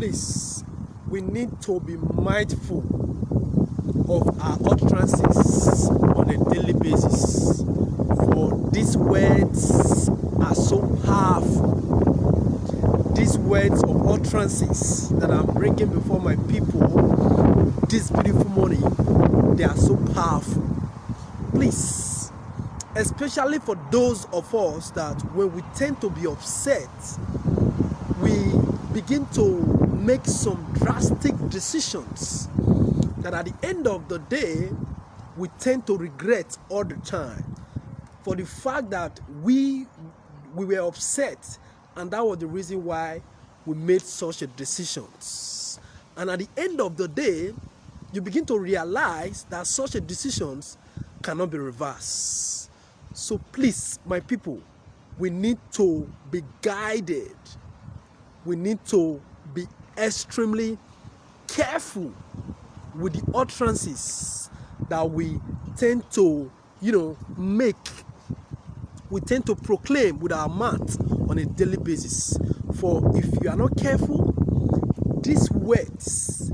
please, we need to be mindful of our utterances on a daily basis, for these words are so powerful. These words of utterances that I'm bringing before my people this beautiful morning, they are so powerful. Please, especially for those of us that when we tend to be upset, we begin to make some drastic decisions that at the end of the day, we tend to regret all the time, for the fact that we were upset, and that was the reason why we made such a decisions. And at the end of the day, you begin to realize that such a decisions cannot be reversed. So please, my people, we need to be guided. We need to be extremely careful with the utterances that we tend to, make. We tend to proclaim with our mouth on a daily basis. For if you are not careful, these words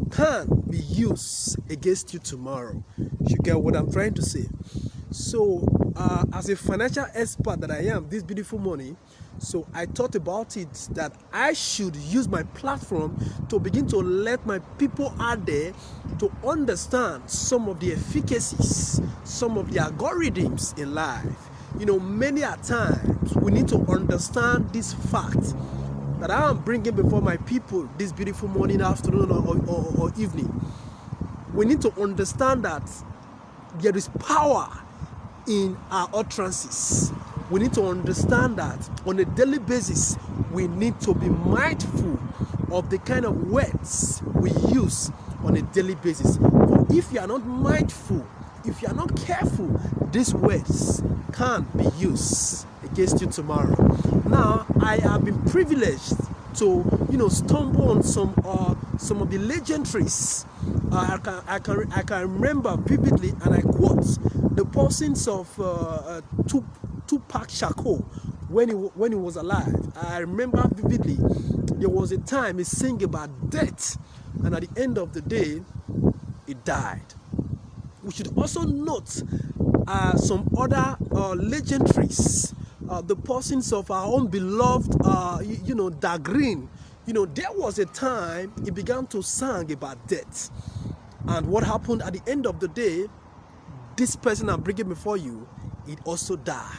can be used against you tomorrow. You get what I'm trying to say? So, as a financial expert that I am this beautiful morning, so I thought about it that I should use my platform to begin to let my people out there to understand some of the efficacies, some of the algorithms in life. Many a times we need to understand this fact that I am bringing before my people this beautiful morning, afternoon, or evening. We need to understand that there is power in our utterances. We need to understand that on a daily basis, we need to be mindful of the kind of words we use on a daily basis. For if you are not mindful, if you are not careful, these words can be used against you tomorrow. Now, I have been privileged to, stumble on some of the legendaries. I can remember vividly, and I quote the persons of Tupac Shakur when he was alive. I remember vividly there was a time he sang about death, and at the end of the day, he died. We should also note some other legendaries, the persons of our own beloved, Dagreen. There was a time he began to sing about death, and what happened at the end of the day, this person I'm bringing before you, it also died.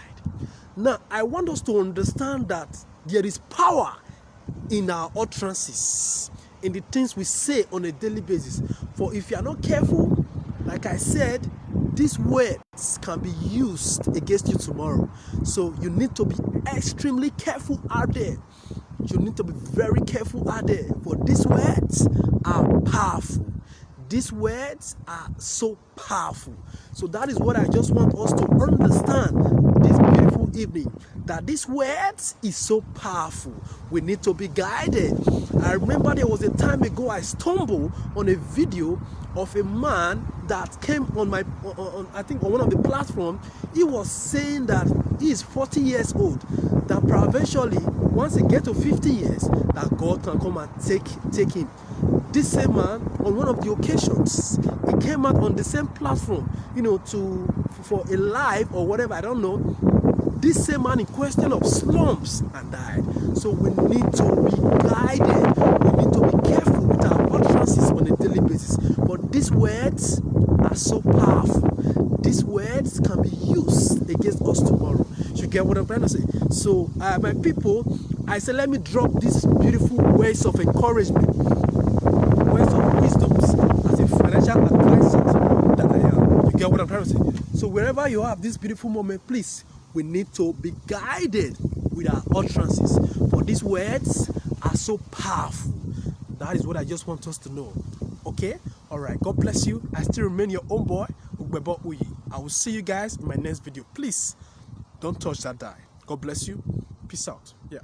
Now, I want us to understand that there is power in our utterances, in the things we say on a daily basis. For if you are not careful, like I said, these words can be used against you tomorrow. So you need to be extremely careful out there. You need to be very careful out there, for these words are powerful. These words are so powerful. So that is what I just want us to understand this beautiful evening, that these words is so powerful. We need to be guided. I remember there was a time ago I stumbled on a video of a man that came on I think on one of the platforms. He was saying that he is 40 years old, that eventually once he gets to 50 years, that God can come and take him. This same man, on one of the occasions, he came out on the same platform, for a live or whatever, I don't know. This same man in question of slumps and died. So we need to be guided. We need to be careful with our utterances on a daily basis. But these words are so powerful. These words can be used against us tomorrow. You get what I'm trying to say? So, my people, I say let me drop these beautiful words of encouragement, words of wisdoms as a financial advisor that I am. You get what I'm trying to say? So wherever you have this beautiful moment, please, we need to be guided with our utterances, for these words are so powerful. That is what I just want us to know. Okay? Alright, God bless you. I still remain your own boy, Ugbebo Uyi. I will see you guys in my next video. Please, don't touch that die. God bless you. Peace out. Yeah.